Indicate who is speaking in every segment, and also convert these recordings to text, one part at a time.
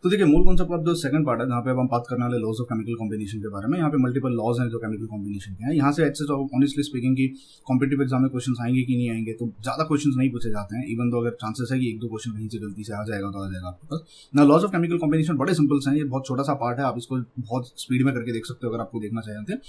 Speaker 1: तो देखिए मूल कॉन्सेप्ट का जो सेकंड पार्ट है जहाँ पे अब हम बात करने वाले लॉज ऑफ केमिकल कॉम्बिनेशन के बारे में। यहाँ पे मल्टीपल लॉज हैं जो केमिकल कॉम्बिनेशन के हैं। यहाँ से अच्छे तो ऑनेस्टली स्पीकिंग की कॉम्पिटिटिव एग्जाम में क्वेश्चन आएंगे कि नहीं आएंगे, तो ज्यादा क्वेश्चन नहीं पूछे जाते हैं। इवन तो अगर चांसेस है कि एक दो क्वेश्चन कहीं से गलती से आ जाएगा तो आ जाएगा आपके पास ना। लॉज ऑफ केमिकल कॉम्बिनेशन बड़े सिंपल हैं, ये बहुत छोटा सा पार्ट है, आप इसको बहुत स्पीड में करके देख सकते हो अगर आपको देखना चाहते हैं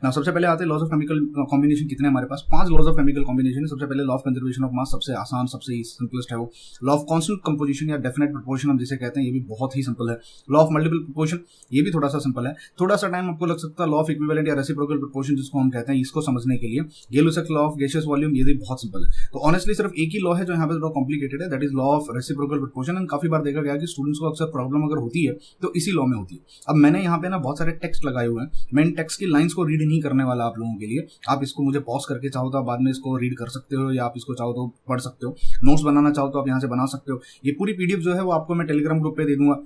Speaker 1: ना। सबसे पहले आते हैं लॉज ऑफ केमिकल कॉम्बिनेशन कितने हमारे पास, 5 लॉज ऑफ केमिकल कॉम्बिनेशन है। सबसे पहले law of conservation of mass, सबसे आसान सबसे सिंपलेस्ट है वो। लॉ ऑफ कांस्टेंट कंपोजिशन या डेफिनेट प्रोपोर्शन हम जिसे कहते हैं, ये भी बहुत ही सिंपल है। लॉ ऑफ मल्टीपल प्रोपोर्शन, ये भी थोड़ा सा सिंपल है, थोड़ा सा टाइम आपको लग सकता है। लॉ ऑफ इक्विवेलेंट या रेसिप्रोकल प्रोपोर्शन जिसको हम कहते हैं, इसको समझने के लिए गेलो-सेक्स लॉ ऑफ गैसियस वॉल्यूम, ये भी बहुत सिंपल है। तो ऑनेस्टली सिर्फ एक ही लॉ है जो यहाँ पे थोड़ा कॉम्प्लिकेटेड है, that is law of reciprocal proportion. And काफी बार देखा गया कि स्टूडेंट्स को अक्सर प्रॉब्लम अगर होती है तो इसी लॉ में होती है। अब मैंने यहाँ पे ना बहुत सारे टेक्स्ट लगाए हुए हैं, मैं इन टेक्स्ट की लाइंस को रीड नहीं करने वाला आप लोगों के लिए। आप इसको मुझे पॉज करके चाहो तो बाद में इसको रीड कर सकते हो, या आप इसको चाहो तो पढ़ सकते हो। नोट्स बनाना चाहो तो आप यहाँ से बना सकते हो। ये पूरी पीडीएफ जो है वो आपको मैं टेलीग्राम ग्रुप पे दे दूंगा,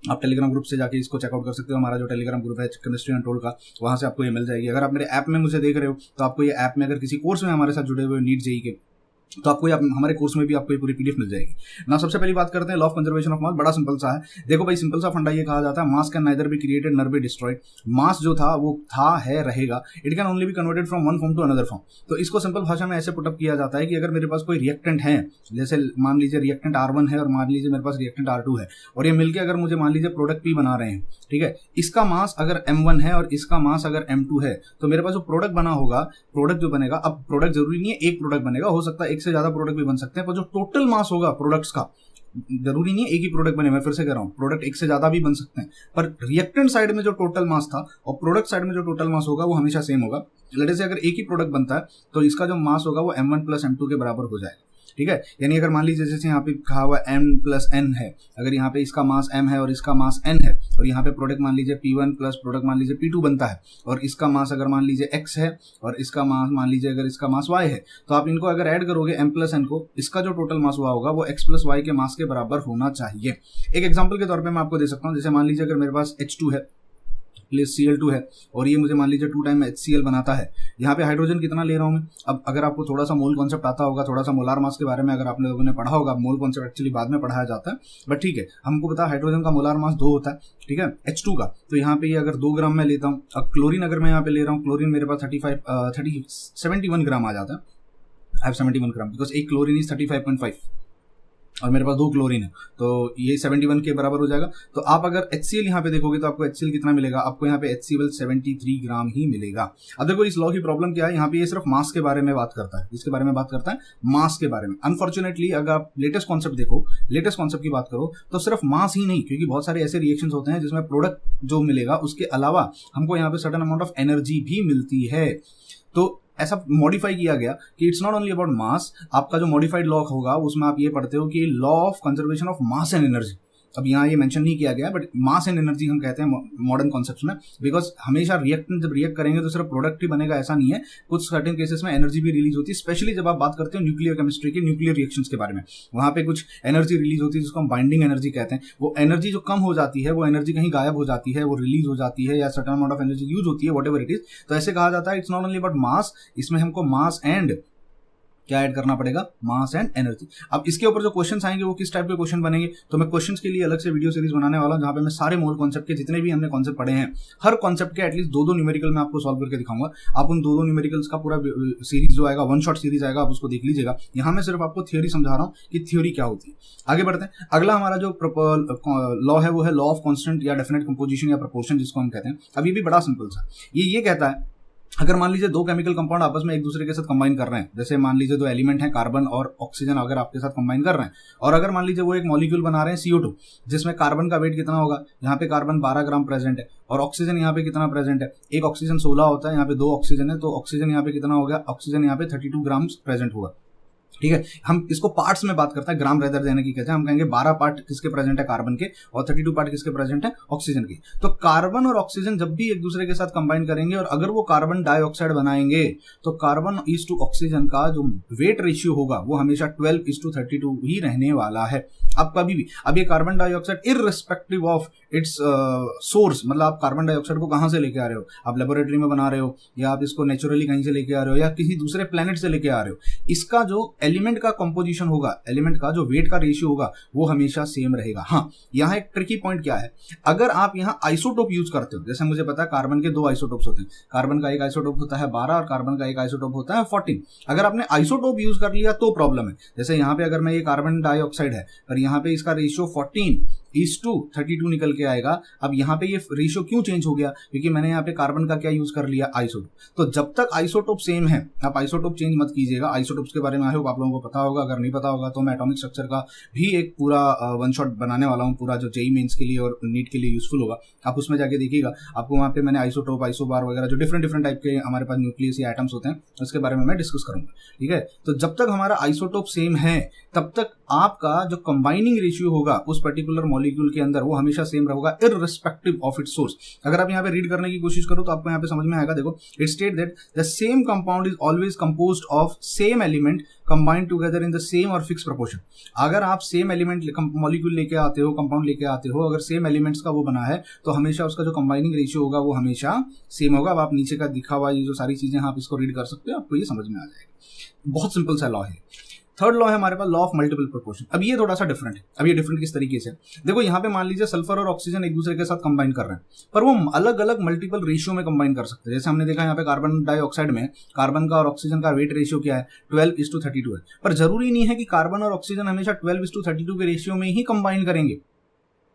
Speaker 1: आप टेलीग्राम ग्रुप से जाके इसको चेकआउट कर सकते हो। हमारा जो टेलीग्राम ग्रुप है केमिस्ट्री अनटोल्ड का, वहां से आपको ये मिल जाएगी। अगर आप मेरे ऐप में मुझे देख रहे हो तो आपको ये ऐप में अगर किसी कोर्स में हमारे साथ जुड़े हुए नीट जेईई के, तो आपको हमारे कोर्स में भी आपको ये पूरी पीडीएफ मिल जाएगी ना। सबसे पहली बात करते हैं law of conservation of mass, बड़ा सिंपल सा है। देखो भाई सिंपल सा फंडा ये कहा जाता है, mass can neither be created nor be destroyed. Mass जो था वो था, है, रहेगा, it can only be converted from one form to another form. तो इसको सिंपल भाषा में ऐसे पुटअप किया जाता है कि अगर मेरे पास कोई रिएक्टेंट है, जैसे मान लीजिए रिएक्टेंट R1 है और मान लीजिए मेरे पास रिएक्टेंट R2 है, और ये मिलकर अगर मुझे मान लीजिए प्रोडक्ट P बना रहे हैं, ठीक है, इसका मास अगर M1 है और इसका मास अगर M2 है, तो मेरे पास जो प्रोडक्ट बना होगा, प्रोडक्ट जो बनेगा, अब प्रोडक्ट जरूरी नहीं है एक प्रोडक्ट बनेगा, हो सकता है एक से ज्यादा प्रोडक्ट भी बन सकते हैं, पर जो टोटल मास होगा प्रोडक्ट्स का, जरूरी नहीं है एक ही प्रोडक्ट बने। मैं फिर से कह रहा हूं, प्रोडक्ट एक से ज्यादा भी बन सकते हैं, पर रिएक्टेंट साइड में जो टोटल मास था और प्रोडक्ट साइड में जो टोटल मास होगा वो हमेशा सेम होगा। लेट्स से अगर एक ही प्रोडक्ट बनता है तो इसका जो मास होगा वो M1 प्लस M2 के बराबर हो जाएगा, ठीक है। यानी अगर मान लीजिए जैसे यहाँ पे कहा हुआ M प्लस N है, अगर यहाँ पे इसका मास M है और इसका मास N है, और यहाँ पे प्रोडक्ट मान लीजिए P1 प्लस प्रोडक्ट मान लीजिए P2 बनता है, और इसका मास अगर मान लीजिए X है और इसका मास मान लीजिए अगर इसका मास Y है, तो आप इनको अगर ऐड करोगे M प्लस N को, इसका जो टोटल मास हुआ होगा वो X प्लस Y के मास के बराबर होना चाहिए। एक एग्जाम्पल के तौर पर मैं आपको दे सकता हूँ, जैसे मान लीजिए अगर मेरे पास H2 है प्लस Cl2 है और ये मुझे मान लीजिए 2 टाइम HCl बनाता है। यहाँ पे हाइड्रोजन कितना ले रहा हूँ मैं। अब अगर आपको थोड़ा सा मोल कॉन्सेप्ट आता होगा, थोड़ा सा मोलार मास के बारे में अगर आपने लोगों ने पढ़ा होगा, मोल कॉन्सेप्ट एक्चुअली बाद में पढ़ाया जाता है, बट ठीक है, हमको पता है हाइड्रोजन का मोलार मास 2 होता है, ठीक है, H2 का। तो यहाँ पे ये अगर 2 ग्राम में लेता हूँ, अब क्लोरीन अगर मैं यहाँ पे ले रहा हूँ, क्लोरीन मेरे पास 71 ग्राम आ जाता है। आई हैव 71 ग्राम बिकॉज एक क्लोरीन इज 35.5 और मेरे पास 2 क्लोरीन है, तो ये 71 के बराबर हो जाएगा। तो आप अगर HCl यहाँ पे देखोगे तो आपको HCl कितना मिलेगा, आपको यहाँ पे HCl 73 ग्राम ही मिलेगा। अब देखो इस लॉ की प्रॉब्लम क्या है, यहाँ पे ये सिर्फ मास के बारे में बात करता है, इसके बारे में बात करता है, मास के बारे में। अनफॉर्चुनेटली अगर आप लेटेस्ट कॉन्सेप्ट देखो, लेटेस्ट कॉन्सेप्ट की बात करो, तो सिर्फ मास ही नहीं, क्योंकि बहुत सारे ऐसे रिएक्शंस होते हैं जिसमें प्रोडक्ट जो मिलेगा उसके अलावा हमको यहाँ पे सर्टेन अमाउंट ऑफ एनर्जी भी मिलती है। तो ऐसा मॉडिफाई किया गया कि it's not only about mass. आपका जो मॉडिफाइड लॉ होगा उसमें आप ये पढ़ते हो कि law of conservation of mass and energy. अब यहाँ ये मेंशन नहीं किया गया, बट मास एंड एनर्जी हम कहते हैं मॉडर्न कॉन्सेप्ट्स में, बिकॉज हमेशा रिएक्टेंट जब रिएक्ट करेंगे तो सिर्फ प्रोडक्ट ही बनेगा ऐसा नहीं है, कुछ सर्टेन केसेस में एनर्जी भी रिलीज होती है। स्पेशली जब आप बात करते हो न्यूक्लियर केमिस्ट्री के न्यूक्लियर रिएक्शंस के बारे में, वहाँ पे कुछ एनर्जी रिलीज होती है जिसको हम बाइंडिंग एनर्जी कहते हैं। वो एनर्जी जो कम हो जाती है, वो एनर्जी कहीं गायब हो जाती है, वो रिलीज हो जाती है, या certain amount of energy use होती है, वट एवर इट इज। तो ऐसे कहा जाता है it's not only about mass, इसमें हमको मास एंड क्या ऐड करना पड़ेगा, मास एंड एनर्जी। अब इसके ऊपर जो क्वेश्चंस आएंगे वो किस टाइप के क्वेश्चन बनेंगे, तो मैं क्वेश्चंस के लिए अलग से वीडियो सीरीज बनाने वाला हूं, जहां पे मैं सारे मोल कॉन्सेप्ट के जितने भी हमने कॉन्सेप्ट पढ़े हैं, हर कॉन्सेप्ट के एटलीस्ट 2-2 न्यूमेरिकल मैं आपको सॉल्व करके दिखाऊंगा। आप उन 2-2 न्यूमेरिकल्स का पूरा सीरीज जो आएगा, 1 शॉट सीरीज आएगा, आप उसको देख लीजिएगा। यहाँ मैं सिर्फ आपको थ्योरी समझा रहा हूँ कि थ्योरी क्या होती है। आगे बढ़ते हैं, अगला हमारा जो लॉ है वो है लॉ ऑफ कॉन्स्टेंट या डेफिनेट कंपोजिशन या प्रोपोर्शन जिसको हम कहते हैं। अब ये भी बड़ा सिंपल सा, ये कहता है अगर मान लीजिए 2 केमिकल कंपाउंड आपस में एक दूसरे के साथ कंबाइन कर रहे हैं, जैसे मान लीजिए 2 एलिमेंट हैं कार्बन और ऑक्सीजन, अगर आपके साथ कंबाइन कर रहे हैं, और अगर मान लीजिए वो एक मॉलिक्यूल बना रहे हैं CO2, जिसमें कार्बन का वेट कितना होगा, यहाँ पे कार्बन 12 ग्राम प्रेजेंट है और ऑक्सीजन यहाँ पे कितना प्रेजेंट है, एक ऑक्सीजन 16 होता है, यहाँ पे 2 ऑक्सीजन है, तो ऑक्सीजन यहाँ पे कितना हो गया, ऑक्सीजन यहाँ पे 32 ग्राम प्रेजेंट होगा, ठीक है। हम इसको पार्ट्स में बात करते हैं, ग्राम रेदर देने की कहते हैं। हम कहेंगे 12 पार्ट किसके प्रेजेंट है, कार्बन के, और 32 पार्ट किसके प्रेजेंट है, ऑक्सीजन के। तो कार्बन और ऑक्सीजन जब भी एक दूसरे के साथ कंबाइन करेंगे और अगर वो कार्बन डाइऑक्साइड बनाएंगे, तो कार्बन इज टू ऑक्सीजन का जो वेट रेशियो होगा वो हमेशा 12:32 ही रहने वाला है। अब कभी भी, अब ये carbon dioxide irrespective of its source, मतलब आप कार्बन डाइऑक्साइड को कहां से लेके आ रहे हो, आप लेबोरेटरी में बना रहे हो, या आप इसको नेचुरली कहीं से लेके आ रहे हो, या किसी दूसरे प्लेनेट से लेके आ रहे हो, इसका जो एलिमेंट का कंपोजिशन होगा, एलिमेंट का जो वेट का रेशियो होगा वो हमेशा सेम रहेगा। हाँ, यहाँ एक ट्रिकी पॉइंट क्या है, अगर आप यहाँ आइसोटोप यूज करते हो, जैसे मुझे पता है कार्बन के 2 आइसोटोप्स होते हैं, कार्बन का एक आइसोटोप होता है 12 और कार्बन का एक आइसोटोप होता है 14। अगर आपने आइसोटोप यूज कर लिया तो प्रॉब्लम है। जैसे यहाँ पे अगर मैं ये कार्बन डाइऑक्साइड है पर यहाँ पे इसका रेशियो 14:32 निकल के आएगा। अब यहाँ पे ये रेशियो क्यों चेंज हो गया, क्योंकि मैंने यहाँ पे कार्बन का क्या यूज कर लिया, आइसोटोप। तो जब तक आइसोटोप सेम है आप आइसोटोप चेंज मत कीजिएगा। आइसोटोप्स के बारे में आई होप आप लोगों को पता होगा, अगर नहीं पता होगा तो मैं एटॉमिक स्ट्रक्चर का भी एक पूरा वन शॉट बनाने वाला हूँ, पूरा जो जेईई मेंस के लिए और नीट के लिए यूजफुल होगा। आप उसमें जाके देखिएगा, आपको वहाँ पे मैंने आइसोटोप, आइसोबार वगैरह जो डिफरेंट टाइप के हमारे पास न्यूक्लियस या एटम्स होते हैं उसके बारे में मैं डिस्कस करूंगा। ठीक है, तो जब तक हमारा आइसोटोप सेम है तब तक आपका जो कंबाइनिंग रेशियो होगा उस पर्टिकुलर मॉलिक्यूल के अंदर वो हमेशा सेम रहेगा इररिस्पेक्टिव ऑफ इट्स सोर्स। अगर आप यहाँ पे रीड करने की कोशिश करो तो आपको यहाँ पे समझ में आएगा। देखो, it state that the same compound is always composed of same element combined together in the same और फिक्स प्रोपोर्शन। अगर आप सेम एलिमेंट मॉलिक्यूल लेके आते हो, कंपाउंड लेके आते हो, अगर सेम एलिमेंट्स का वो बना है तो हमेशा उसका जो कंबाइनिंग रेशियो होगा वो हमेशा सेम होगा। अब आप नीचे का दिखा हुआ ये जो सारी चीजें आप इसको रीड कर सकते हो, आपको ये समझ में आ जाएगा। बहुत सिंपल सा लॉ है। थर्ड लॉ है हमारे पास लॉ ऑफ मल्टीपल प्रोपोर्शन। अब ये थोड़ा सा डिफरेंट है। अब ये डिफरेंट किस तरीके से, देखो यहाँ पे मान लीजिए सल्फर और ऑक्सीजन एक दूसरे के साथ कंबाइन कर रहे हैं पर वो अलग अलग मल्टीपल रेशियो में कंबाइन कर सकते हैं। जैसे हमने देखा यहाँ पे कार्बन डाइऑक्साइड में कार्बन का और ऑक्सीजन का वेट रेशियो क्या है, 12:32 है। पर जरूरी नहीं है कि कार्बन और ऑक्सीजन हमेशा 12:32 के रेशियो में ही कंबाइन करेंगे,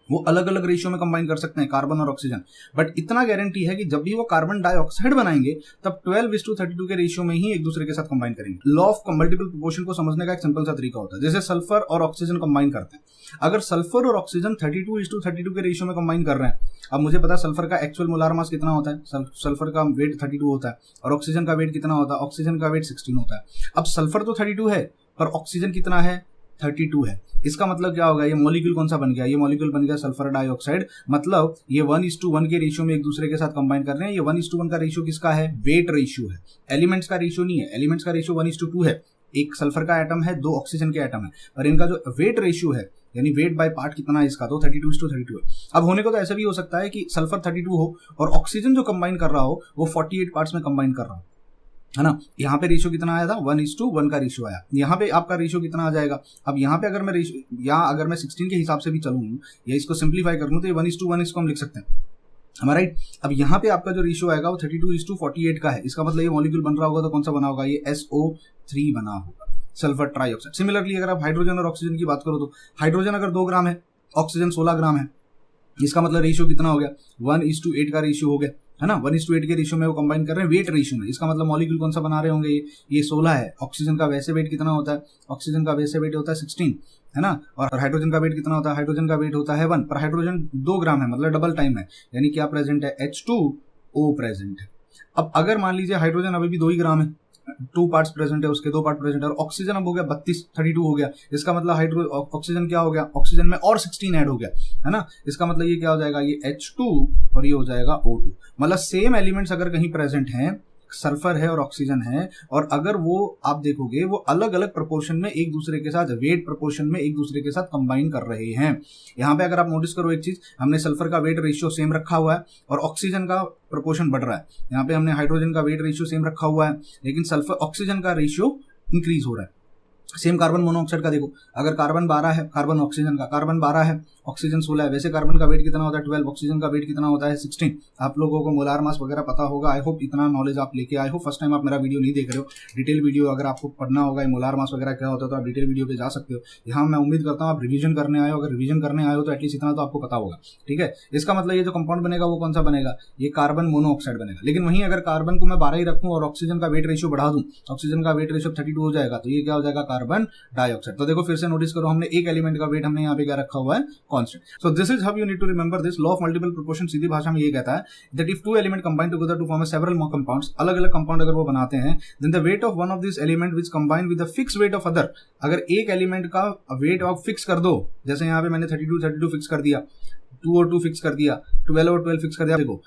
Speaker 1: वो अलग अलग रेशियो में कंबाइन कर सकते हैं कार्बन और ऑक्सीजन। बट इतना गारंटी है कि जब भी वो कार्बन डाइऑक्साइड बनाएंगे तब 12:32 के रेशियो में ही एक दूसरे के साथ कंबाइन करेंगे। लॉ ऑफ मल्टीपल प्रोपोर्शन को समझने का एक सिंपल सा तरीका होता है। जैसे सल्फर और ऑक्सीजन कंबाइन करते हैं, अगर सल्फर और ऑक्सीजन 32:32 के रेशियो में कंबाइन कर रहे हैं, अब मुझे पता है सल्फर का एक्चुअल मोलार मास कितना होता है, सल्फर का वेट 32 होता है और ऑक्सीजन का वेट कितना होता है, ऑक्सीजन का वेट 16 होता है। अब सल्फर तो 32 है पर ऑक्सीजन कितना है, 32 है। इसका मतलब क्या होगा, ये मॉलिक्यूल कौन सा बन गया, ये मॉलिक्यूल बन गया सल्फर डाइऑक्साइड। मतलब ये 1:1 के रेशियो में एक दूसरे के साथ कंबाइन कर रहे हैं। ये 1:1 का रेशियो किसका है, वेट रेशियो है, एलिमेंट्स का रेशियो नहीं है। एलिमेंट्स का रेशियो 1:2 है, एक सल्फर का एटम है, 2 ऑक्सीजन के एटम है, पर इनका जो वेट रेशियो है यानी वेट बाय पार्ट कितना है इसका, तो 32:32 है। अब होने को तो ऐसा भी हो सकता है कि सल्फर 32 हो और ऑक्सीजन जो कंबाइन कर रहा हो वो 48 पार्ट्स में कंबाइन कर रहा हो, है ना। यहाँ पे रेशियो कितना आया था, 1:1 का रेशियो आया। यहाँ पे आपका रेशियो कितना आ जाएगा। अब यहाँ पे अगर मैं रेशियो या अगर मैं 16 के हिसाब से भी चलूँ या इसको सिंप्लीफाई कर लूँ तो ये 1:1 इसको हम लिख सकते हैं, हमारा राइट। अब यहाँ पे आपका जो रेशियो आएगा वो 32:48 का है। इसका मतलब ये मॉलिक्यूल बन रहा होगा तो कौन सा बना होगा, ये SO3 बना होगा, सल्फर ट्राइऑक्साइड। सिमिलरली अगर आप हाइड्रोजन और ऑक्सीजन की बात करो तो हाइड्रोजन अगर 2 ग्राम है, ऑक्सीजन 16 ग्राम है, इसका मतलब रेशियो कितना हो गया, 1:8 का रेशियो हो गया, है ना। 1:8 के रेशियो में वो कंबाइन कर रहे हैं वेट रेशियो में। इसका मतलब मॉलिक्यूल कौन सा बना रहे होंगे, ये 16 है। ऑक्सीजन का वैसे वेट कितना होता है, ऑक्सीजन का वैसे वेट होता है 16, है ना। और हाइड्रोजन का वेट कितना होता है, हाइड्रोजन का वेट होता है 1, पर हाइड्रोजन 2 ग्राम है, मतलब डबल टाइम है, यानी क्या प्रेजेंट है, H2O प्रेजेंट है। अब अगर मान लीजिए हाइड्रोजन अभी भी 2 ही ग्राम है, 2 पार्ट्स प्रेजेंट है, उसके 2 पार्ट प्रेजेंट है, और ऑक्सीजन अब हो गया 32 हो गया। इसका मतलब ऑक्सीजन क्या हो गया, ऑक्सीजन में और 16 ऐड हो गया, है ना। इसका मतलब ये क्या हो जाएगा, ये H2 और ये हो जाएगा O2। मतलब सेम एलिमेंट्स अगर कहीं प्रेजेंट हैं, सल्फर है और ऑक्सीजन है, और अगर वो आप देखोगे वो अलग अलग प्रोपोर्शन में एक दूसरे के साथ, वेट प्रोपोर्शन में एक दूसरे के साथ कंबाइन कर रहे हैं। यहाँ पे अगर आप नोटिस करो एक चीज, हमने सल्फर का वेट रेशियो सेम रखा हुआ है और ऑक्सीजन का प्रोपोर्शन बढ़ रहा है। यहाँ पे हमने हाइड्रोजन का वेट रेशियो सेम रखा हुआ है लेकिन सल्फर ऑक्सीजन का रेशियो इंक्रीज हो रहा है। सेम कार्बन मोनोऑक्साइड का देखो, अगर कार्बन 12 है, कार्बन ऑक्सीजन का, कार्बन 12 है, ऑक्सीजन 16 है। वैसे कार्बन का वेट कितना होता है 12, ऑक्सीजन का वेट कितना होता है 16। आप लोगों को मोलार मास वगैरह पता होगा, आई होप इतना नॉलेज आप लेके आए हो। फर्स्ट टाइम आप मेरा वीडियो नहीं देख रहे हो, डिटेल वीडियो अगर आपको पढ़ना होगा मोलार मास वगैरह क्या होता है तो आप डिटेल वीडियो पे जा सकते हो। यहाँ मैं उम्मीद करता हूँ आप रिवीजन करने आए हो, अगर रिवीजन करने आए हो तो एटलीस्ट इतना तो आपको पता होगा, ठीक है। इसका मतलब ये जो कंपाउंड बनेगा वो कौन सा बनेगा, ये कार्बन मोनोऑक्साइड बनेगा। लेकिन वहीं अगर कार्बन को मैं 12 ही रखूँ और ऑक्सीजन का वेट रेशियो बढ़ा दूं, ऑक्सीजन का वेट रेशियो 32 हो जाएगा, तो ये क्या हो जाएगा, कार्बन डाइऑक्साइड। तो देखो फिर से नोटिस करो, हमने एक एलिमेंट का वेट हमने यहाँ पे क्या रखा हुआ है, constant. So this is how you need to remember this. Law of multiple proportion सीधी भाषा में ये कहता है that if 2 element combine together to form several more compounds, अलग अलग कंपाउंड अगर वो बनाते हैं, then the weight of one of this element which combine with the fix weight of other. अगर एक एलिमेंट का वेट आप फिक्स कर दो, जैसे यहाँ पे मैंने 32 फिक्स कर दिया, 2 और 2 फिक्स कर दिया, 12 और 12 फिक्स कर दिया, देखो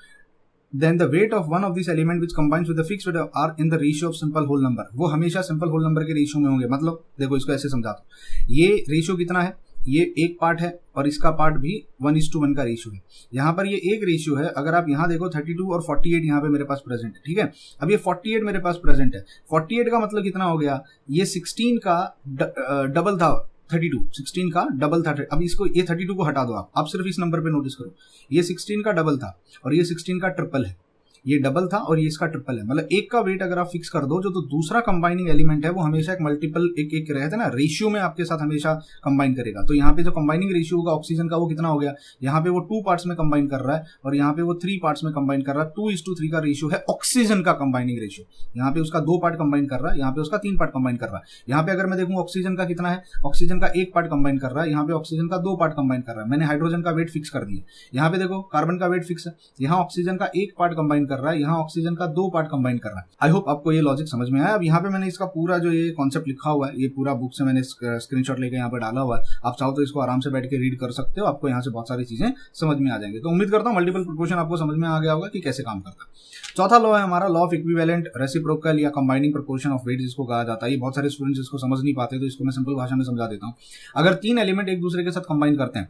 Speaker 1: then the weight of one of these element which combines with the fixed weight are in the ratio of simple whole number। वो हमेशा सिंपल होल नंबर के रेशियो में होंगे। मतलब देखो इसको ऐसे समझाता हूँ, ये रेशियो कितना है, ये एक पार्ट है और इसका पार्ट भी 1:1 का रेशियो है। यहाँ पर ये एक रेशियो है। अगर आप यहाँ देखो 32 और 48 यहाँ पे मेरे पास प्रेजेंट है, ठीक है। अब ये 48 मेरे पास प्रेजेंट है। 48 का मतलब कितना हो गया, ये 16 का डबल था 32, 16 का डबल था। अब इसको ये 32 को हटा दो, आप सिर्फ इस नंबर पे नोटिस करो, ये 16 का डबल था और ये 16 का ट्रिपल है। ये डबल था और ये इसका ट्रिपल है, मतलब एक का वेट अगर आप फिक्स कर दो जो तो दूसरा कंबाइनिंग एलिमेंट है वो हमेशा एक मल्टीपल एक रहता है ना, रेशियो में आपके साथ हमेशा कंबाइन करेगा। तो यहाँ पे जो कंबाइनिंग रेशियो होगा ऑक्सीजन का वो कितना हो गया, यहाँ पे वो 2 पार्ट्स में कंबाइन कर रहा है और यहाँ पे वो 3 पार्ट्स में कंबाइन कर रहा है। 2:3 का रेशियो है ऑक्सीजन का कंबाइनिंग रेशियो। यहाँ पे उसका 2 पार्ट कंबाइन कर रहा है, यहाँ पे उसका 3 पार्ट कंबाइन कर रहा है। यहाँ पे अगर मैं देखूँ ऑक्सीजन का कितना है, ऑक्सीजन का 1 पार्ट कंबाइन कर रहा है, यहाँ पे ऑक्सीजन का 2 पार्ट कंबाइन कर रहा है। मैंने हाइड्रोजन का वेट फिक्स कर दिया। यहाँ पे देखो कार्बन का वेट फिक्स है, यहाँ ऑक्सीजन का 1 पार्ट कंबाइन कर रहा है, यहाँ ऑक्सीजन का 2 पार्ट कंबाइन कर रहा है। आई होप आपको ये लॉजिक समझ में आया। अब यहाँ पे मैंने इसका पूरा जो ये कॉन्सेप्ट लिखा हुआ है, ये पूरा बुक से मैंने स्क्रीनशॉट लेके यहाँ पे डाला हुआ है। आप चाहो तो इसको आराम से बैठ के रीड कर सकते हो, आपको यहाँ से बहुत सारी चीजें समझ में आ जाएंगे। तो उम्मीद करता हूँ मल्टीपल प्रोपोर्शन आपको समझ में आ गया होगा कि कैसे काम करता है। चौथा लॉ है हमारा लॉ ऑफ इक्विवेलेंट रेसिप्रोकल या कंबाइनिंग प्रोपोर्शन ऑफ वेट जिसको कहा जाता है। ये बहुत सारे स्टूडेंट्स इसको समझ नहीं पाते, तो इसको मैं सिंपल भाषा में समझा देता हूँ। अगर 3 एलिमेंट एक दूसरे के साथ कंबाइन करते हैं,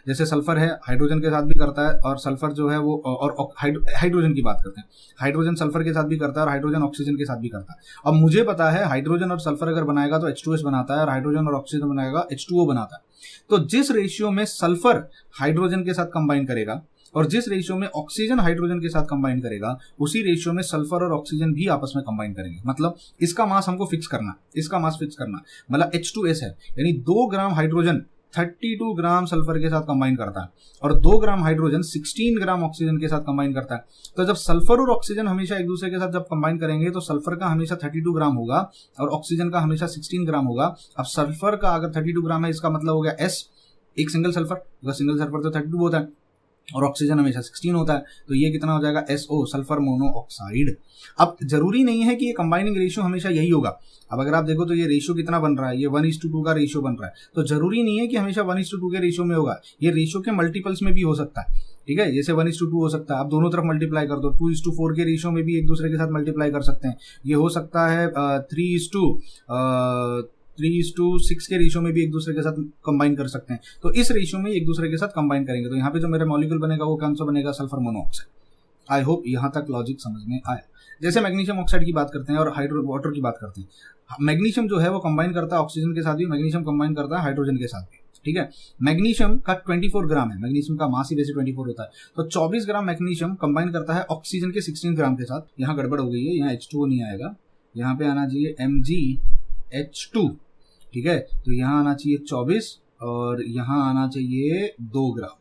Speaker 1: जैसे सल्फर है हाइड्रोजन के साथ भी करता है और सल्फर जो है वो और हाइड्रोजन की बात करते हैं, हाइड्रोजन सल्फर के साथ भी करता है और हाइड्रोजन ऑक्सीजन के साथ भी करता है। अब मुझे पता है हाइड्रोजन और सल्फर अगर बनाएगा तो H2S बनाता है और हाइड्रोजन और ऑक्सीजन बनाएगा H2O बनाता है। तो जिस रेशियो में सल्फर हाइड्रोजन के साथ कंबाइन करेगा और जिस रेशियो में ऑक्सीजन हाइड्रोजन के साथ कंबाइन करेगा, उसी रेशियो में सल्फर और ऑक्सीजन भी आपस में कंबाइन करेंगे। मतलब इसका मास हमको फिक्स करना, इसका मास फिक्स करना, मतलब H2S है, यानी 2 ग्राम हाइड्रोजन 32 ग्राम सल्फर के साथ कंबाइन करता है और 2 ग्राम हाइड्रोजन 16 ग्राम ऑक्सीजन के साथ कंबाइन करता है। तो जब सल्फर और ऑक्सीजन हमेशा एक दूसरे के साथ जब कंबाइन करेंगे तो सल्फर का हमेशा 32 ग्राम होगा और ऑक्सीजन का हमेशा 16 ग्राम होगा। अब सल्फर का अगर 32 ग्राम है, इसका मतलब हो गया S, एक सिंगल सल्फर, सिंगल सल्फर तो 32 होता है और ऑक्सीजन हमेशा 16 होता है, तो ये कितना हो जाएगा SO, सल्फर मोनोऑक्साइड। अब जरूरी नहीं है कि ये कंबाइनिंग रेशियो हमेशा यही होगा। अब अगर आप देखो तो ये रेशियो कितना बन रहा है, ये 1:2 का रेशियो बन रहा है, तो जरूरी नहीं है कि हमेशा 1:2 के रेशियो में होगा, ये रेशियो के मल्टीपल्स में भी हो सकता है। ठीक है, जैसे 1:2 हो सकता है, आप दोनों तरफ मल्टीप्लाई कर दो, 2:4 के रेशियो में भी एक दूसरे के साथ मल्टीप्लाई कर सकते हैं। ये हो सकता है 3:6 के रेशियो में भी एक दूसरे के साथ कंबाइन कर सकते हैं। तो इस रेशियो में एक दूसरे के साथ कंबाइन करेंगे तो यहाँ पे जो मेरा मॉलिक्यूल बनेगा वो कौन सा बनेगा, सल्फर मोनोऑक्साइड। आई होप यहाँ तक लॉजिक समझ में आया। जैसे मैग्नीशियम ऑक्साइड की बात करते हैं और हाइड्रो वाटर की बात करते हैं, मैग्नीशियम जो है वो कंबाइन करता है ऑक्सीजन के साथ भी, मैग्नीशियम कंबाइन करता है हाइड्रोजन के साथ भी। ठीक है, मैग्नीशियम का 24 ग्राम है, मैग्नीशियम का मास ही वैसे 24 होता है, तो 24 ग्राम मैग्नीशियम कंबाइन करता है ऑक्सीजन के 16 ग्राम के साथ। यहाँ गड़बड़ हो गई है, यहाँ H2O नहीं आएगा, यहाँ पे आना चाहिए MgH2। ठीक है, तो यहाँ आना चाहिए 24 और यहाँ आना चाहिए 2 ग्राम।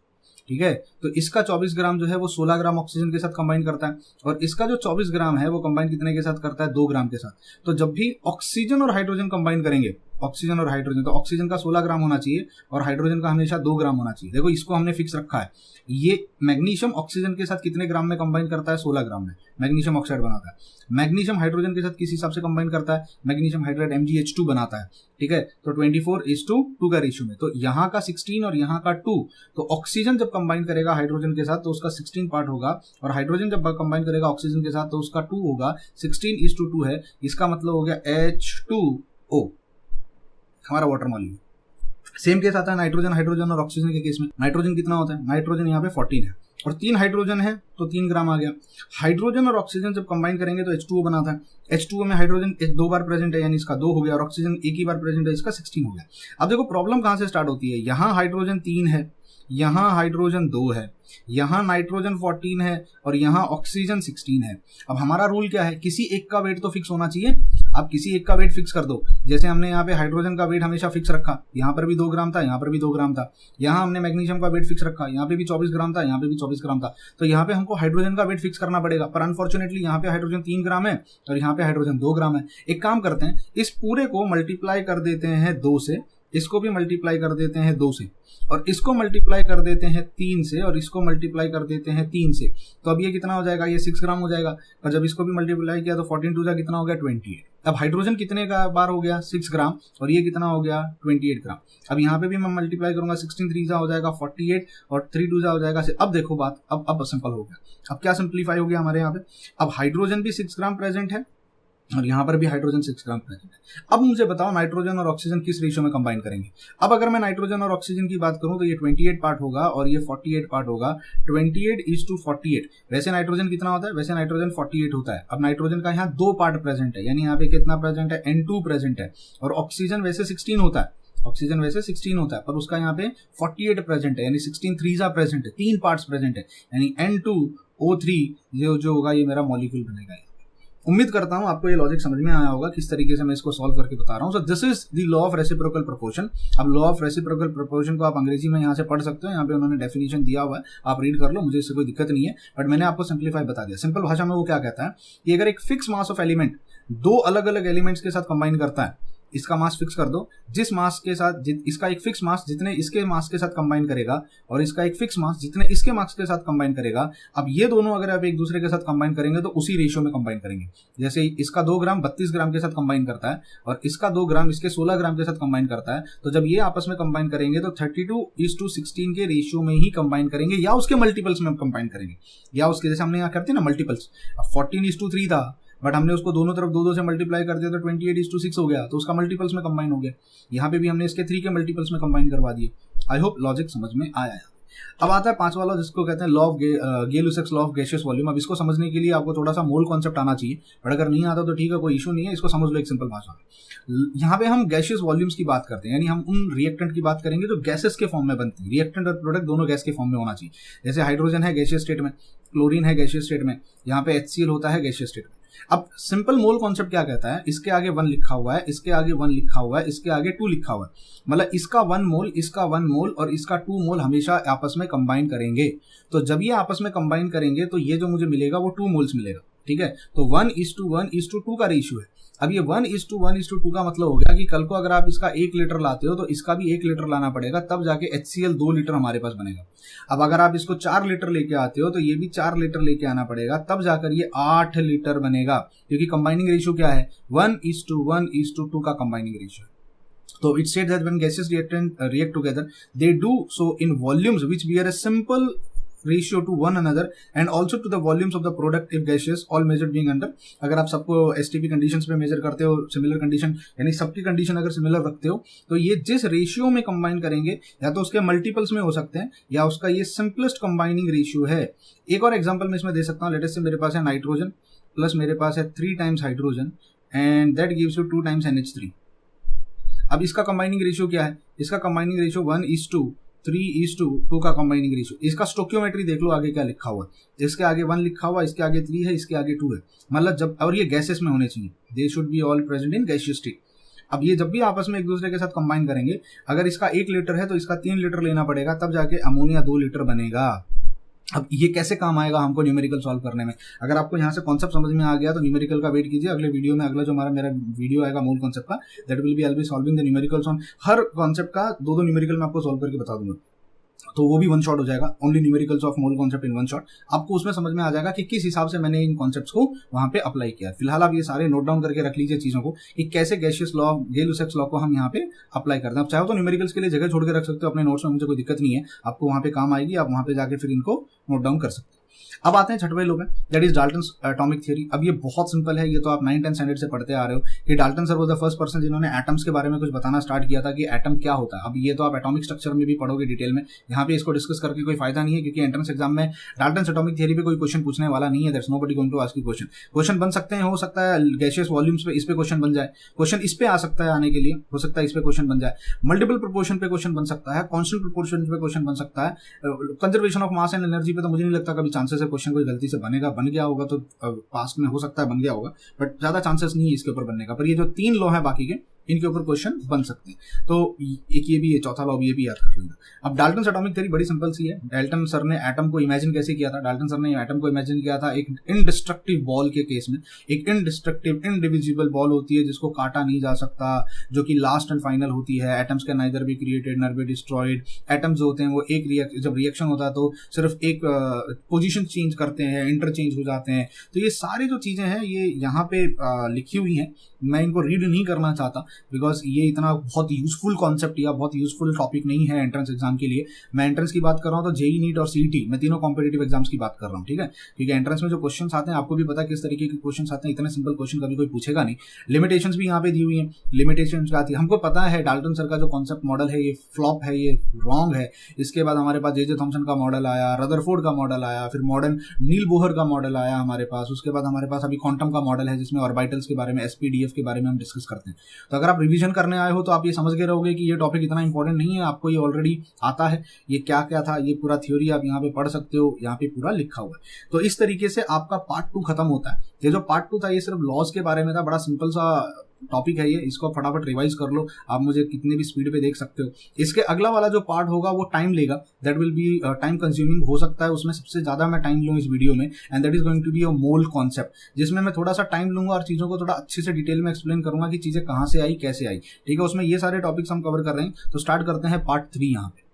Speaker 1: ठीक है, तो इसका 24 ग्राम जो है वो 16 ग्राम ऑक्सीजन के साथ कंबाइन करता है और इसका जो 24 ग्राम है वो कंबाइन कितने के साथ करता है, 2 ग्राम के साथ। तो जब भी ऑक्सीजन और हाइड्रोजन कंबाइन करेंगे, ऑक्सीजन और हाइड्रोजन, तो ऑक्सीजन का 16 ग्राम होना चाहिए और हाइड्रोजन का हमेशा 2 ग्राम होना चाहिए। देखो इसको हमने फिक्स रखा है। ये मैग्नीशियम ऑक्सीजन के साथ कितने ग्राम में कंबाइन करता है, 16 ग्राम में मैग्नीशियम ऑक्साइड बनाता है। मैग्नीशियम हाइड्रोजन के साथ किस हिसाब से कंबाइन करता है, मैग्नीशियम हाइड्राइड MgH2 बनाता है। ठीक है, तो 24:2 का रेशियो में, तो यहाँ का 16 और यहाँ का 2, तो ऑक्सीजन जब कंबाइन करेगा हाइड्रोजन के साथ तो उसका 16 पार्ट होगा और हाइड्रोजन जब कंबाइन करेगा ऑक्सीजन के साथ तो उसका 2 होगा। 16:2 है, इसका मतलब हो गया H2O, हमारा वाटर मॉलिक्यूल। सेम केस आता है नाइट्रोजन, हाइड्रोजन और ऑक्सीजन के केस में। नाइट्रोजन कितना होता है, नाइट्रोजन यहाँ पे 14 है और 3 हाइड्रोजन है तो 3 ग्राम आ गया। हाइड्रोजन और ऑक्सीजन जब कंबाइन करेंगे तो H2O बनाता है। H2O में हाइड्रोजन 2 बार प्रेजेंट है यानी इसका 2 हो गया और ऑक्सीजन 1 ही बार प्रेजेंट है, इसका 16 हो गया। अब देखो प्रॉब्लम कहाँ से स्टार्ट होती है, यहाँ हाइड्रोजन 3 है, यहाँ हाइड्रोजन 2 है, यहाँ नाइट्रोजन 14 है और यहाँ ऑक्सीजन 16 है। अब हमारा रूल क्या है, किसी एक का वेट तो फिक्स होना चाहिए। आप किसी एक का वेट फिक्स कर दो, जैसे हमने यहाँ पे हाइड्रोजन का वेट हमेशा फिक्स रखा, यहाँ पर भी 2 ग्राम था, यहाँ पर भी 2 ग्राम था। यहाँ हमने मैग्नीशियम का वेट फिक्स रखा, यहाँ पे भी 24 ग्राम था, यहाँ पे भी 24 ग्राम था। तो यहाँ पे हमको हाइड्रोजन का वेट फिक्स करना पड़ेगा, पर अनफॉर्चुनेटली यहाँ पे हाइड्रोजन 3 ग्राम है और यहाँ पे हाइड्रोजन 2 ग्राम है। एक काम करते हैं, इस पूरे को मल्टीप्लाई कर देते हैं 2 से, इसको भी मल्टीप्लाई कर देते हैं 2 से और इसको मल्टीप्लाई कर देते हैं 3 से और इसको मल्टीप्लाई कर देते हैं 3 से। तो अब ये कितना हो जाएगा, ये 6 ग्राम हो जाएगा। और जब इसको भी मल्टीप्लाई किया तो 14 2 कितना हो गया, 28। अब हाइड्रोजन कितने का बार हो गया, 6 ग्राम और ये कितना हो गया, 28 ग्राम। अब यहाँ पे भी मैं मल्टीप्लाई करूंगा, 16 3 हो जाएगा 48 और 3 2 हो जाएगा। अब देखो बात अब सिंपल हो गया। अब क्या सिंप्लीफाई हो गया हमारे यहाँ पे, अब हाइड्रोजन भी 6 ग्राम प्रेजेंट है और यहाँ पर भी हाइड्रोजन 6 ग्राम प्रेजेंट है। अब मुझे बताओ नाइट्रोजन और ऑक्सीजन किस रेशियो में कंबाइन करेंगे। अब अगर मैं नाइट्रोजन और ऑक्सीजन की बात करूं तो ये 28 पार्ट होगा और ये 48 पार्ट होगा, 28:48। वैसे नाइट्रोजन कितना होता है, वैसे नाइट्रोजन 48 होता है। अब नाइट्रोजन का यहाँ 2 पार्ट प्रेजेंट है, यानी यहाँ पे कितना प्रेजेंट है, N2 प्रेजेंट है। और ऑक्सीजन वैसे 16 होता है, ऑक्सीजन वैसे 16 होता है, पर उसका यहाँ पे 48 प्रेजेंट है, यानी 16 3 प्रेजेंट है, 3 पार्ट्स प्रेजेंट है, यानी N2O3 जो होगा ये मेरा मॉलिक्यूल बनेगा। उम्मीद करता हूं आपको ये लॉजिक समझ में आया होगा किस तरीके से मैं इसको सॉल्व करके बता रहा हूं। सो this is the law of reciprocal proportion. अब लॉ ऑफ रेसिप्रोकल प्रोपोर्शन को आप अंग्रेजी में यहाँ से पढ़ सकते हो, यहाँ पे उन्होंने डेफिनेशन दिया हुआ है, आप रीड कर लो, मुझे इससे कोई दिक्कत नहीं है, बट मैंने आपको सिंप्लीफाई बता दिया। सिंपल भाषा में वो क्या कहता है कि अगर एक फिक्स मास ऑफ एलिमेंट 2 अलग अलग एलिमेंट्स के साथ कंबाइन करता है, इसका मास फिक्स कर दो, जिस मास के साथ इसका एक फिक्स मास जितने इसके मास के साथ कंबाइन करेगा और इसका एक फिक्स मास जितने इसके मास के साथ कंबाइन करेगा। अब ये दोनों अगर आप एक दूसरे के साथ कंबाइन करेंगे तो उसी रेशियो में कंबाइन करेंगे। जैसे इसका 2 ग्राम 32 ग्राम के साथ कंबाइन करता है और इसका 2 ग्राम इसके 16 ग्राम के साथ कंबाइन करता है, तो जब ये आपस में कंबाइन करेंगे तो 32:16 के रेशियो में ही कंबाइन करेंगे, या उसके मल्टीपल्स में कंबाइन करेंगे, या उसके जैसे हमने यहाँ करते हैं ना मल्टीपल्स। 14:3 था, बट हमने उसको दोनों तरफ 2 से मल्टीप्लाई कर दिया तो 28:6 हो गया, तो उसका मल्टीपल्स में कंबाइन हो गया। यहाँ पे भी हमने इसके 3 के मल्टीपल्स में कंबाइन करवा दिए। आई होप लॉजिक समझ में आया है। अब आता है 5वां लॉ, जिसको कहते हैं law of Gay-Lussac's law of gaseous volume. अब इसको समझने के लिए आपको थोड़ा सा मोल कॉन्सेप्ट आना चाहिए, बट अगर नहीं आता तो ठीक है, कोई इशू नहीं है, इसको समझ लो एक सिंपल भाषा में। यहाँ पे हम गैसियस वॉल्यूम्स की बात करते हैं, यानी हम उन रिएक्टेंट की बात करेंगे जो गैसेस के फॉर्म में बनते हैं। रिएक्टेंट और प्रोडक्ट दोनों गैस के फॉर्म में होना चाहिए। जैसे हाइड्रोजन है गैसियस स्टेट में, क्लोरीन है गैसियस स्टेट में, यहाँ पे HCl होता है गैसियस स्टेट में। अब सिंपल मोल कॉन्सेप्ट क्या कहता है, इसके आगे 1 लिखा हुआ है, इसके आगे 1 लिखा हुआ है, इसके आगे 2 लिखा हुआ है, मतलब इसका 1 मोल, इसका 1 मोल और इसका 2 मोल हमेशा आपस में कंबाइन करेंगे। तो जब ये आपस में कंबाइन करेंगे तो ये जो मुझे मिलेगा वो 2 मोल्स मिलेगा, ठीक है। तो 1:1:2 का रेशियो है। अब ये 1:1:2 का मतलब हो गया कि कल को अगर आप इसका 1 लीटर लाते हो तो इसका भी 1 लीटर लाना पड़ेगा, तब जाके HCl 2 लीटर हमारे पास बनेगा। अब अगर आप इसको 4 लीटर लेके आते हो तो ये भी 4 लीटर लेके आना पड़ेगा, तब जाकर ये 8 लीटर बनेगा, क्योंकि कंबाइनिंग रेशियो क्या है, 1:1:2 का कंबाइनिंग रेशियो है। So it said that when gases react together, they do so in volumes which bear a simple ratio to one another and also to the volumes of the product if gaseous, all measured being under। अगर आप सबको STP conditions पे major करते हो, similar condition यानी सबकी condition अगर similar रखते हो, तो ये जिस रेशियो में कंबाइन करेंगे या तो उसके मल्टीपल्स में हो सकते हैं या उसका ये सिंपलेस्ट कंबाइनिंग रेशियो है। एक और एग्जांपल मैं इसमें दे सकता हूँ। लेट अस से मेरे पास है नाइट्रोजन प्लस मेरे पास है 3 times hydrogen and that gives you 2 times NH3। अब इसका कंबाइनिंग रेशियो क्या है, इसका कंबाइनिंग रेशियो 1:3:2 का कंबाइनिंग रेशियो। इसका स्टोकियोमेट्री देख लो आगे क्या लिखा हुआ है, इसके आगे 1 लिखा हुआ है, इसके आगे 3 है, इसके आगे 2 है, मतलब जब, और ये गैसेस में होने चाहिए, they should be all present in gaseous state. अब ये जब भी आपस में एक दूसरे के साथ कंबाइन करेंगे, अगर इसका 1 लीटर है तो इसका 3 लीटर लेना पड़ेगा, तब जाके अमोनिया 2 लीटर बनेगा। अब ये कैसे काम आएगा हमको न्यूमेरिकल सॉल्व करने में। अगर आपको यहाँ से कॉन्सेप्ट समझ में आ गया तो न्यूमेरिकल का वेट कीजिए, अगले वीडियो में अगला जो मेरा वीडियो आएगा मूल कॉन्सेप्ट का, that will be I will be solving the numericals on हर कॉन्सेप्ट का 2 न्यूमेरिकल मैं आपको सॉल्व करके बता दूंगा, तो वो भी 1 शॉट हो जाएगा। Only numericals of mole concept in 1 shot. आपको उसमें समझ में आ जाएगा कि किस हिसाब से मैंने इन कॉन्सेप्ट्स को वहां पे अप्लाई किया। फिलहाल आप ये सारे नोट डाउन करके रख लीजिए चीजों को कि कैसे गैसियस लॉ, गे-लुसैक्स लॉ को हम यहाँ पे अप्लाई करते हैं। आप चाहो तो न्यूमेरिकल्स के लिए जगह छोड़ के रख सकते हो अपने नोट्स में, मुझे कोई दिक्कत नहीं है, आपको वहां पे काम आएगी, आप वहां पे जाके फिर इनको नोट डाउन कर सकते हैं। अब आते हैं 6वें लॉ में, that is Dalton's atomic theory. अब ये बहुत सिंपल है, ये तो आप 9th-10th स्टैंडर्ड से पढ़ते आ रहे हो कि Dalton sir was the first person जिन्होंने एटम्स के बारे में कुछ बताना स्टार्ट किया था कि एटम क्या होता है। अब ये तो आप एटॉमिक स्ट्रक्चर में भी पढ़ोगे डिटेल में, यहाँ पे इसको डिस्कस करके कोई फायदा नहीं है, क्योंकि एंट्रेंस एग्जाम में डाल्टन्स एटॉमिक थ्योरी पे कोई क्वेश्चन पूछने वाला नहीं है। That's nobody going to ask you question. Question बन सकते हैं, हो सकता है गैसियस वॉल्यूम्स पे इस पे क्वेश्चन बन जाए, क्वेश्चन इस पे आ सकता है आने के लिए, हो सकता है इस पे क्वेश्चन बन जाए, मल्टीपल प्रोपोर्शन पे क्वेश्चन बन सकता है, कांस्टेंट प्रोपोर्शन पे क्वेश्चन बन सकता है, conservation of mass and energy पे तो मुझे नहीं लगता कभी चांसेस है क्वेश्चन कोई गलती से बनेगा। बन गया होगा तो पास्ट में हो सकता है बन गया होगा, बट ज्यादा चांसेस नहीं है इसके ऊपर बनने का। पर ये जो 3 लॉ है बाकी के, इनके ऊपर क्वेश्चन बन सकते हैं। तो एक ये भी है, चौथा लॉ ये भी याद रख लेना। अब डाल्टन एटॉमिक थ्योरी बड़ी सिंपल सी है। डाल्टन सर ने एटम को इमेजिन कैसे किया था, डाल्टन सर ने एटम को इमेजिन किया था एक इनडिस्ट्रक्टिव बॉल के केस में। एक इनडिस्ट्रक्टिव इनडिविजिबल बॉल होती है जिसको काटा नहीं जा सकता, जो कि लास्ट एंड फाइनल होती है। Atoms can neither be created nor be destroyed. Atoms जो होते हैं वो जब रिएक्शन होता है तो सिर्फ एक पोजीशन चेंज करते हैं, इंटरचेंज हो जाते हैं। तो ये सारी जो चीजें हैं ये यहाँ पे लिखी हुई हैं, मैं इनको रीड नहीं करना चाहता, बिकॉज ये इतना बहुत यूजफुल कॉन्सेप्ट या बहुत यूजफुल टॉपिक नहीं है एंट्रेंस एग्जाम के लिए। मैं एंट्रेंस की बात कर रहा हूँ तो जेई नीट और सीईटी, मैं तीनों कॉम्पिटेटिव एग्जाम्स की बात कर रहा हूँ, ठीक है। क्योंकि एंट्रेंस में जो क्वेश्चन आते हैं आपको भी पता है किस तरीके के क्वेश्चन आते हैं, इतने सिंपल क्वेश्चन कभी कोई पूछेगा नहीं। लिमिटेशंस भी यहाँ पे दी हुई हैं, लिमिटेशंस आती है, हमको पता है डाल्टन सर का जो कॉन्सेप्ट मॉडल है ये फ्लॉप है, ये रॉन्ग है। इसके बाद हमारे पास जे थॉमसन का मॉडल आया, रदरफोर्ड का मॉडल आया, फिर मॉडर्न नील बोहर का मॉडल आया हमारे पास। उसके बाद हमारे पास अभी क्वांटम का मॉडल है जिसमें ऑर्बिटल्स के बारे में, एसपीडीएफ के बारे में हम डिस्कस करते हैं। तो अगर आप रिवीजन करने आए हो तो आप ये समझ के रहोगे कि ये टॉपिक इतना इंपॉर्टेंट नहीं है, आपको ये ऑलरेडी आता है, ये क्या क्या था, ये पूरा थ्योरी आप यहाँ पे पढ़ सकते हो, यहाँ पे पूरा लिखा हुआ है। तो इस तरीके से आपका पार्ट 2 खत्म होता है। ये जो पार्ट 2 था ये सिर्फ लॉज के बारे में था, बड़ा सिंपल सा टॉपिक है ये, इसको फटाफट रिवाइज कर लो, आप मुझे कितने भी स्पीड पे देख सकते हो। इसके अगला वाला जो पार्ट होगा वो टाइम लेगा, that will B time consuming हो सकता है, उसमें सबसे ज्यादा मैं टाइम लूँ इस वीडियो में, and that is going to be a mole concept, जिसमें मैं थोड़ा सा टाइम लूंगा और चीजों को थोड़ा अच्छे से डिटेल में एक्सप्लेन करूंगा कि चीजें कहाँ से आई, कैसे आई, ठीक है। उसमें ये सारे टॉपिक्स हम कवर कर रहे हैं। तो स्टार्ट करते हैं पार्ट 3 यहाँ पे।